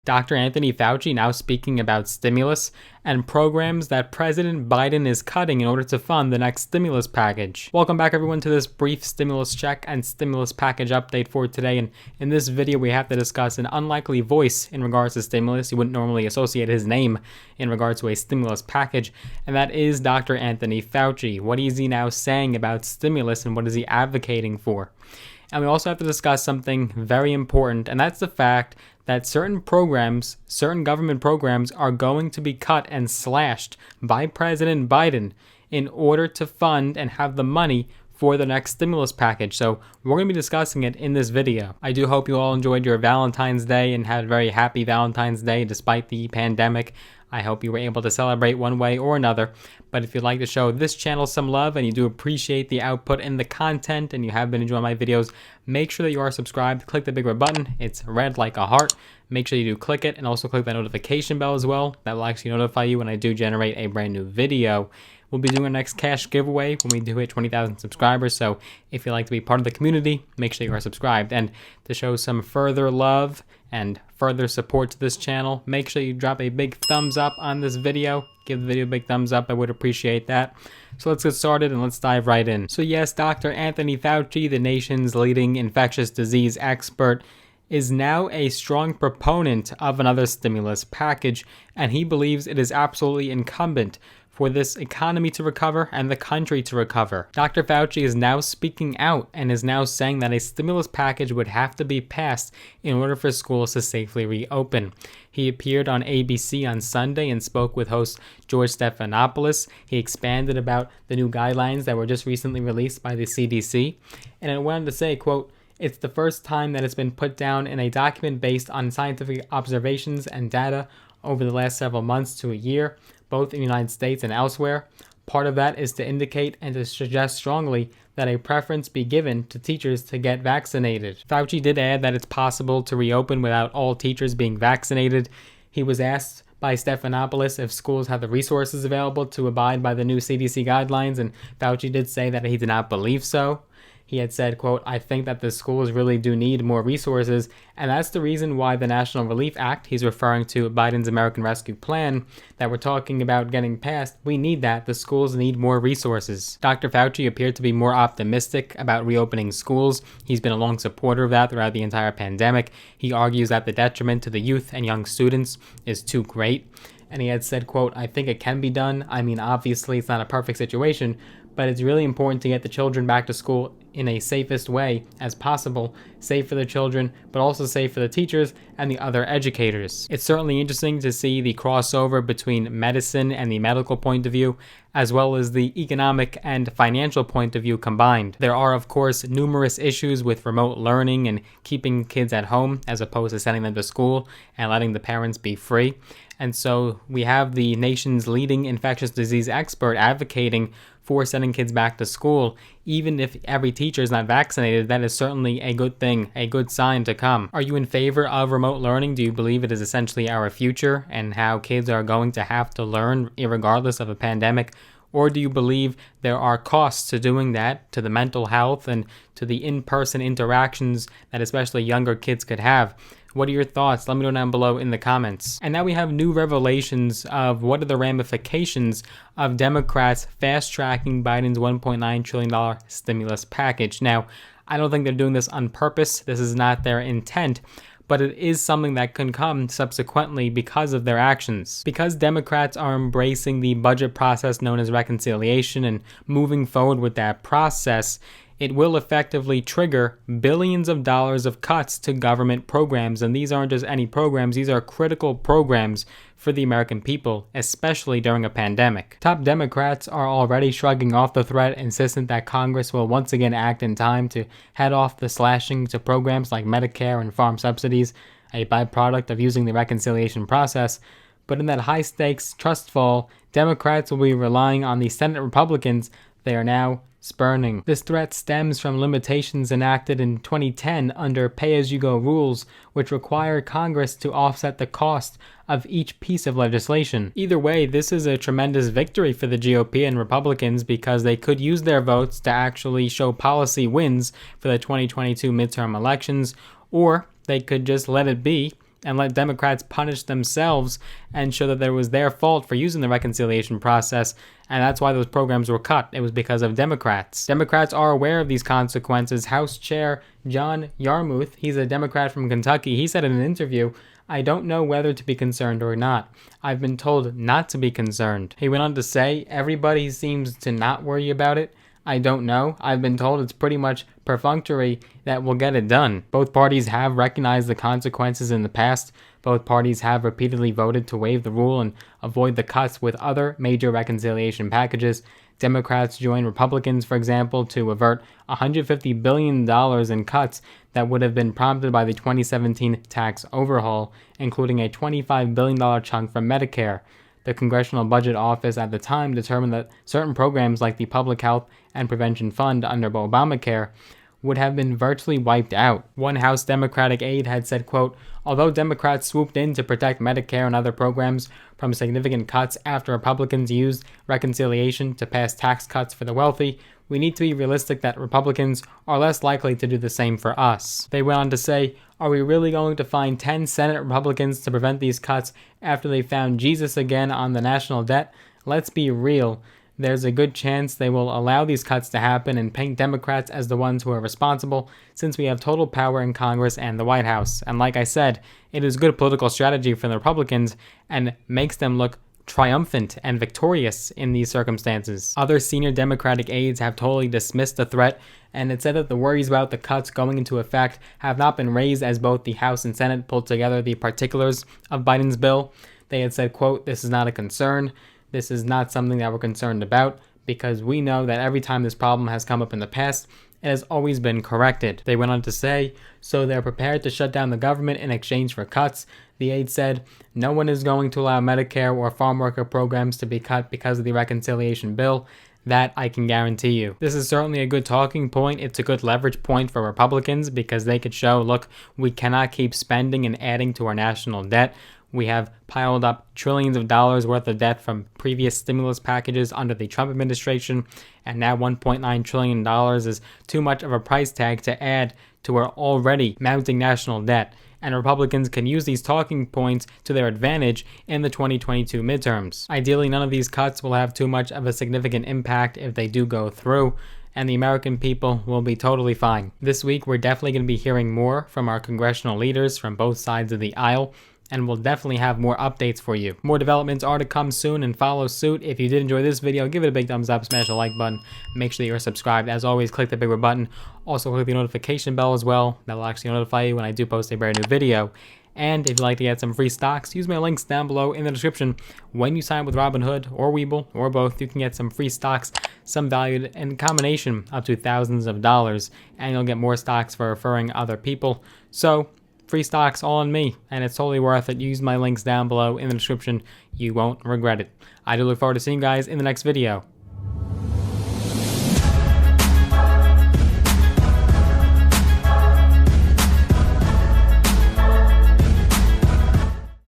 Dr. Anthony Fauci now speaking about stimulus and programs that President Biden is cutting in order to fund the next stimulus package. Welcome back everyone to this brief stimulus check and stimulus package update for today. And in this video, we have to discuss an unlikely voice in regards to stimulus. You wouldn't normally associate his name in regards to a stimulus package, and that is Dr. Anthony Fauci. What is he now saying about stimulus and what is he advocating for? And we also have to discuss something very important, and that's the fact that certain government programs are going to be cut and slashed by President Biden in order to fund and have the money for the next stimulus package. So we're going to be discussing it in this video. I do hope you all enjoyed your Valentine's Day and had a very happy Valentine's Day despite the pandemic. I hope you were able to celebrate one way or another. But if you'd like to show this channel some love and you do appreciate the output and the content and you have been enjoying my videos, make sure that you are subscribed. Click the big red button. It's red like a heart. Make sure you do click it and also click that notification bell as well. That will actually notify you when I do generate a brand new video. We'll be doing our next cash giveaway when we do hit 20,000 subscribers. So if you'd like to be part of the community, make sure you are subscribed. And to show some further love and further support to this channel, make sure you drop a big thumbs up on this video. Give the video a big thumbs up. I would appreciate that. So let's get started and let's dive right in. So yes, Dr. Anthony Fauci, the nation's leading infectious disease expert, is now a strong proponent of another stimulus package, and he believes it is absolutely incumbent for this economy to recover and the country to recover. Dr. Fauci is now speaking out and is now saying that a stimulus package would have to be passed in order for schools to safely reopen. He appeared on ABC on Sunday and spoke with host George Stephanopoulos. He expanded about the new guidelines that were just recently released by the CDC, and it went on to say, quote, "It's the first time that it's been put down in a document based on scientific observations and data over the last several months to a year, both in the United States and elsewhere. Part of that is to indicate and to suggest strongly that a preference be given to teachers to get vaccinated." Fauci did add that it's possible to reopen without all teachers being vaccinated. He was asked by Stephanopoulos if schools have the resources available to abide by the new CDC guidelines, and Fauci did say that he did not believe so. He had said, quote, "I think that the schools really do need more resources, and that's the reason why the National Relief Act," he's referring to Biden's American Rescue Plan, "that we're talking about getting passed, we need that. The schools need more resources." Dr. Fauci appeared to be more optimistic about reopening schools. He's been a long supporter of that throughout the entire pandemic. He argues that the detriment to the youth and young students is too great. And he had said, quote, "I think it can be done. I mean, obviously it's not a perfect situation, but it's really important to get the children back to school in a safest way as possible, safe for the children, but also safe for the teachers and the other educators." It's certainly interesting to see the crossover between medicine and the medical point of view, as well as the economic and financial point of view combined. There are, of course, numerous issues with remote learning and keeping kids at home as opposed to sending them to school and letting the parents be free. And so we have the nation's leading infectious disease expert advocating for sending kids back to school. Even if every teacher is not vaccinated, that is certainly a good thing, a good sign to come. Are you in favor of remote learning? Do you believe it is essentially our future and how kids are going to have to learn regardless of a pandemic? Or do you believe there are costs to doing that, to the mental health and to the in-person interactions that especially younger kids could have? What are your thoughts? Let me know down below in the comments. And now we have new revelations of what are the ramifications of Democrats fast-tracking Biden's $1.9 trillion stimulus package. Now, I don't think they're doing this on purpose. This is not their intent, but it is something that can come subsequently because of their actions. Because Democrats are embracing the budget process known as reconciliation and moving forward with that process, it will effectively trigger billions of dollars of cuts to government programs. And these aren't just any programs, these are critical programs for the American people, especially during a pandemic. Top Democrats are already shrugging off the threat, insistent that Congress will once again act in time to head off the slashing to programs like Medicare and farm subsidies, a byproduct of using the reconciliation process. But in that high-stakes trust fall, Democrats will be relying on the Senate Republicans they are now spurning. This threat stems from limitations enacted in 2010 under pay-as-you-go rules, which require Congress to offset the cost of each piece of legislation. Either way, this is a tremendous victory for the GOP and Republicans because they could use their votes to actually show policy wins for the 2022 midterm elections, or they could just let it be and let Democrats punish themselves and show that it was their fault for using the reconciliation process, and that's why those programs were cut. It was because of Democrats. Democrats are aware of these consequences. House Chair John Yarmouth, he's a Democrat from Kentucky, he said in an interview, "I don't know whether to be concerned or not. I've been told not to be concerned." He went on to say, "Everybody seems to not worry about it. I don't know. I've been told it's pretty much perfunctory that we'll get it done." Both parties have recognized the consequences in the past. Both parties have repeatedly voted to waive the rule and avoid the cuts with other major reconciliation packages. Democrats joined Republicans, for example, to avert $150 billion in cuts that would have been prompted by the 2017 tax overhaul, including a $25 billion chunk from Medicare. The Congressional Budget Office at the time determined that certain programs like the Public Health and Prevention Fund under Obamacare would have been virtually wiped out. One House Democratic aide had said, quote, "Although Democrats swooped in to protect Medicare and other programs from significant cuts after Republicans used reconciliation to pass tax cuts for the wealthy, we need to be realistic that Republicans are less likely to do the same for us." They went on to say, "Are we really going to find 10 Senate Republicans to prevent these cuts after they found Jesus again on the national debt? Let's be real. There's a good chance they will allow these cuts to happen and paint Democrats as the ones who are responsible, since we have total power in Congress and the White House. And like I said, it is good political strategy for the Republicans and makes them look triumphant and victorious in these circumstances." Other senior Democratic aides have totally dismissed the threat, and it said that the worries about the cuts going into effect have not been raised as both the House and Senate pulled together the particulars of Biden's bill. They had said, quote, "This is not a concern. This is not something that we're concerned about, because we know that every time this problem has come up in the past, it has always been corrected." They went on to say, "So they're prepared to shut down the government in exchange for cuts." The aide said, "No one is going to allow Medicare or farm worker programs to be cut because of the reconciliation bill. That I can guarantee you." This is certainly a good talking point. It's a good leverage point for Republicans because they could show, look, we cannot keep spending and adding to our national debt. We have piled up trillions of dollars worth of debt from previous stimulus packages under the Trump administration, and now $1.9 trillion is too much of a price tag to add to our already mounting national debt. And Republicans can use these talking points to their advantage in the 2022 midterms. Ideally, none of these cuts will have too much of a significant impact if they do go through, and the American people will be totally fine. This week, we're definitely going to be hearing more from our congressional leaders from both sides of the aisle, and we'll definitely have more updates for you. More developments are to come soon, and follow suit. If you did enjoy this video, give it a big thumbs up, smash the like button, make sure that you're subscribed. As always, click the bigger button. Also click the notification bell as well. That will actually notify you when I do post a brand new video. And if you'd like to get some free stocks, use my links down below in the description. When you sign up with Robinhood or Webull or both, you can get some free stocks, some valued in combination up to thousands of dollars, and you'll get more stocks for referring other people. So free stocks all on me, and it's totally worth it. Use my links down below in the description. You won't regret it. I do look forward to seeing you guys in the next video.